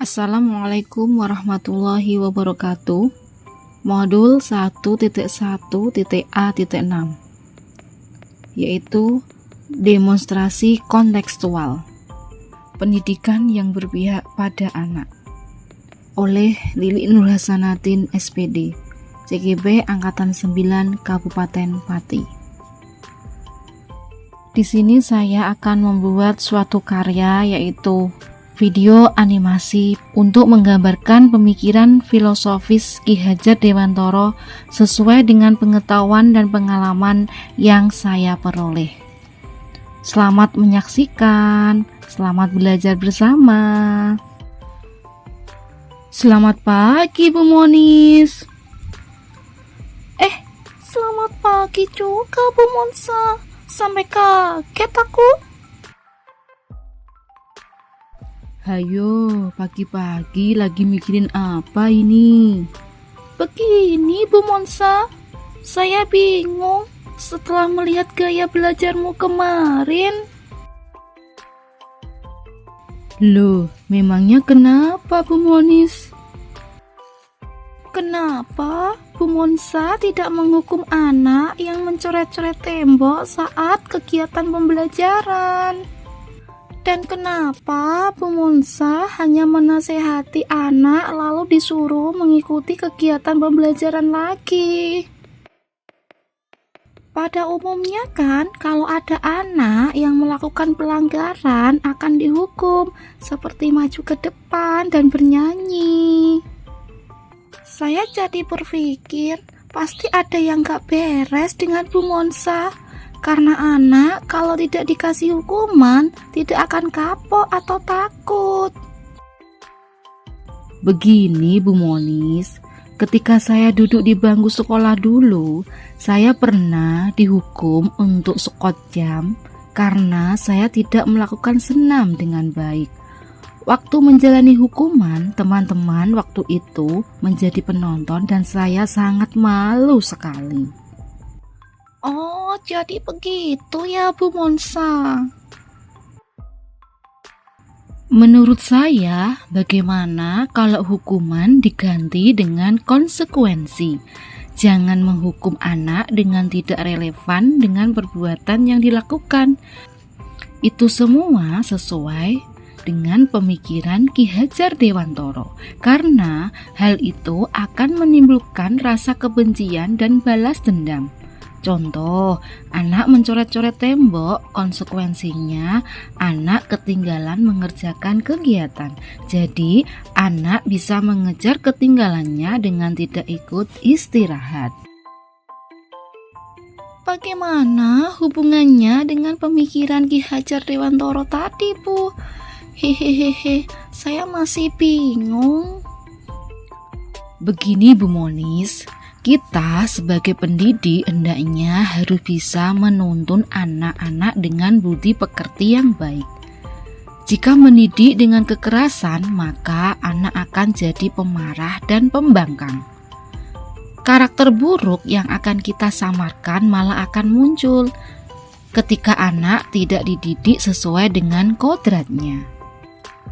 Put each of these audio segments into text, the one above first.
Assalamualaikum warahmatullahi wabarakatuh. Modul 1.1.A.6 yaitu demonstrasi kontekstual pendidikan yang berpihak pada anak oleh Lili Nurhasanatin SPD, CGB Angkatan 9 Kabupaten Pati. Di sini saya akan membuat suatu karya yaitu video animasi untuk menggambarkan pemikiran filosofis Ki Hajar Dewantara sesuai dengan pengetahuan dan pengalaman yang saya peroleh. Selamat menyaksikan, selamat belajar bersama. Selamat pagi Bu Monis. Selamat pagi juga Bu Monsa. Sampai kaget aku. Hayo, pagi-pagi lagi mikirin apa ini? Begini Bu Monsa, saya bingung setelah melihat gaya belajarmu kemarin. Loh, memangnya kenapa Bu Monis? Kenapa Bu Monsa tidak menghukum anak yang mencoret-coret tembok saat kegiatan pembelajaran? Dan kenapa Bu Monsa hanya menasehati anak lalu disuruh mengikuti kegiatan pembelajaran lagi? Pada umumnya kan kalau ada anak yang melakukan pelanggaran akan dihukum seperti maju ke depan dan bernyanyi. Saya jadi berpikir pasti ada yang gak beres dengan Bu Monsa. Karena anak kalau tidak dikasih hukuman tidak akan kapok atau takut. Begini Bu Monis, ketika saya duduk di bangku sekolah dulu, saya pernah dihukum untuk skot jam karena saya tidak melakukan senam dengan baik. Waktu menjalani hukuman, teman-teman waktu itu menjadi penonton dan saya sangat malu sekali. Oh, jadi begitu ya Bu Monsa. Menurut saya, bagaimana kalau hukuman diganti dengan konsekuensi? Jangan menghukum anak dengan tidak relevan dengan perbuatan yang dilakukan. Itu semua sesuai dengan pemikiran Ki Hajar Dewantara, karena hal itu akan menimbulkan rasa kebencian dan balas dendam. Contoh, anak mencoret-coret tembok, konsekuensinya anak ketinggalan mengerjakan kegiatan. Jadi, anak bisa mengejar ketinggalannya dengan tidak ikut istirahat. Bagaimana hubungannya dengan pemikiran Ki Hajar Dewantara tadi, Bu? Hehehe, saya masih bingung. Begini Bu Monis, kita sebagai pendidik hendaknya harus bisa menuntun anak-anak dengan budi pekerti yang baik. Jika mendidik dengan kekerasan, maka anak akan jadi pemarah dan pembangkang. Karakter buruk yang akan kita samarkan malah akan muncul ketika anak tidak dididik sesuai dengan kodratnya.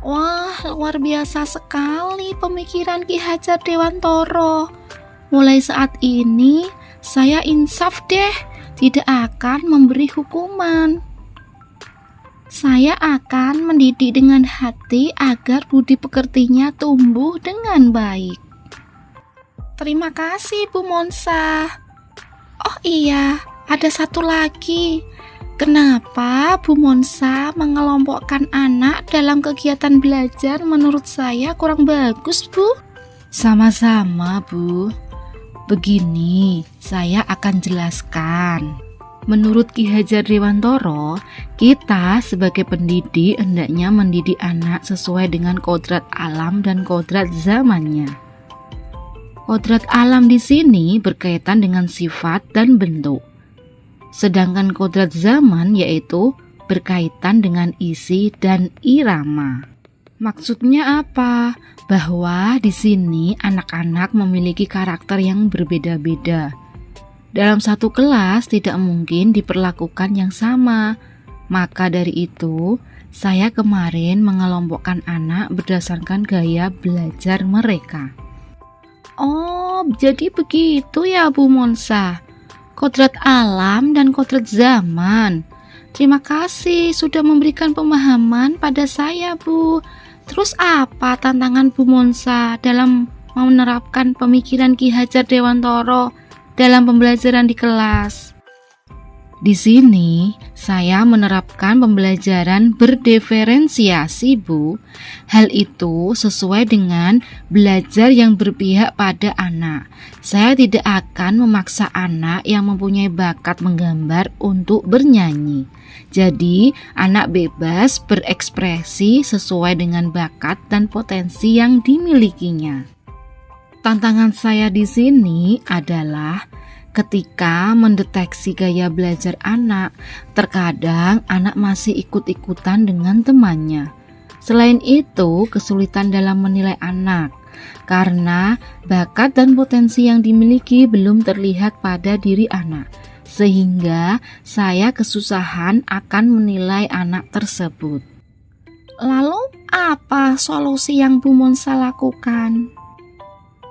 Wah, luar biasa sekali pemikiran Ki Hajar Dewantara. Mulai saat ini, saya insaf deh, tidak akan memberi hukuman. Saya akan mendidik dengan hati agar budi pekertinya tumbuh dengan baik. Terima kasih Bu Monsa. Oh iya, ada satu lagi. Kenapa Bu Monsa mengelompokkan anak dalam kegiatan belajar menurut saya kurang bagus, Bu? Sama-sama, Bu. Begini, saya akan jelaskan. Menurut Ki Hajar Dewantara, kita sebagai pendidik hendaknya mendidik anak sesuai dengan kodrat alam dan kodrat zamannya. Kodrat alam di sini berkaitan dengan sifat dan bentuk. Sedangkan kodrat zaman yaitu berkaitan dengan isi dan irama. Maksudnya apa? Bahwa di sini anak-anak memiliki karakter yang berbeda-beda. Dalam satu kelas tidak mungkin diperlakukan yang sama. Maka dari itu, saya kemarin mengelompokkan anak berdasarkan gaya belajar mereka. Oh, jadi begitu ya Bu Monsa. Kodrat alam dan kodrat zaman. Terima kasih sudah memberikan pemahaman pada saya, Bu. Terus apa tantangan Bu Monsa dalam menerapkan pemikiran Ki Hajar Dewantara dalam pembelajaran di kelas? Di sini, saya menerapkan pembelajaran berdiferensiasi, Bu. Hal itu sesuai dengan belajar yang berpihak pada anak. Saya tidak akan memaksa anak yang mempunyai bakat menggambar untuk bernyanyi. Jadi, anak bebas berekspresi sesuai dengan bakat dan potensi yang dimilikinya. Tantangan saya di sini adalah ketika mendeteksi gaya belajar anak, terkadang anak masih ikut-ikutan dengan temannya. Selain itu, kesulitan dalam menilai anak, karena bakat dan potensi yang dimiliki belum terlihat pada diri anak, sehingga saya kesusahan akan menilai anak tersebut. Lalu, apa solusi yang Bu Monsa lakukan?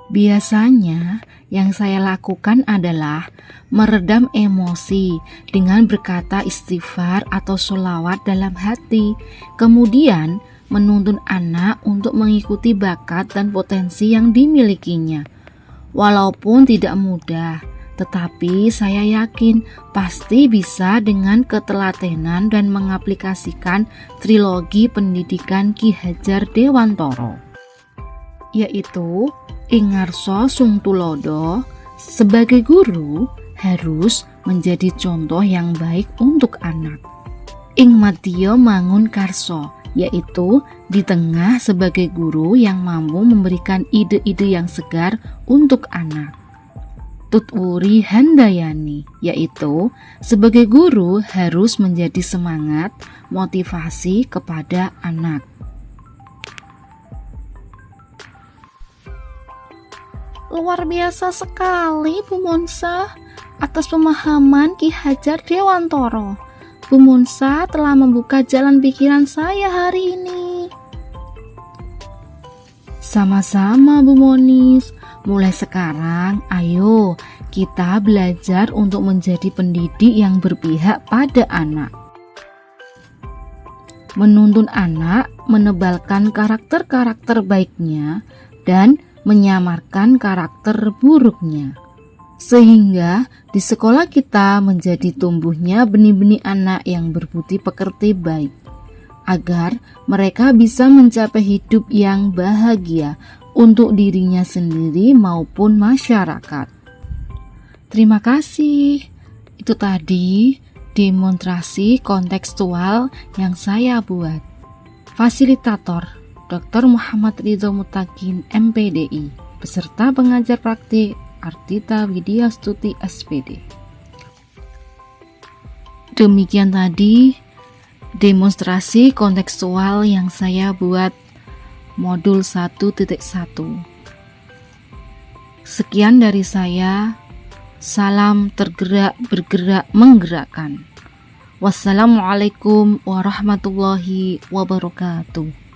Biasanya, yang saya lakukan adalah meredam emosi dengan berkata istighfar atau sholawat dalam hati, kemudian menuntun anak untuk mengikuti bakat dan potensi yang dimilikinya. Walaupun tidak mudah, tetapi saya yakin pasti bisa dengan ketelatenan dan mengaplikasikan trilogi pendidikan Ki Hajar Dewantara, yaitu Ingarso Sung Tulodo. Sebagai guru harus menjadi contoh yang baik untuk anak. Ing Madya Mangun Karso, yaitu di tengah sebagai guru yang mampu memberikan ide-ide yang segar untuk anak. Tutwuri Handayani, yaitu sebagai guru harus menjadi semangat motivasi kepada anak. Luar biasa sekali Bu Monsa atas pemahaman Ki Hajar Dewantara. Bu Monsa telah membuka jalan pikiran saya hari ini. Sama-sama Bu Monis. Mulai sekarang, ayo kita belajar untuk menjadi pendidik yang berpihak pada anak. Menuntun anak menebalkan karakter-karakter baiknya dan menyamarkan karakter buruknya, sehingga di sekolah kita menjadi tumbuhnya benih-benih anak yang berbudi pekerti baik, agar mereka bisa mencapai hidup yang bahagia untuk dirinya sendiri maupun masyarakat. Terima kasih. Itu tadi demonstrasi kontekstual yang saya buat. Fasilitator Dr. Muhammad Ridho Mutakin MPDI, peserta pengajar praktik Ardita Widya Stuti SPD. Demikian tadi demonstrasi kontekstual yang saya buat modul 1.1. Sekian dari saya. Salam tergerak, bergerak, menggerakkan. Wassalamualaikum warahmatullahi wabarakatuh.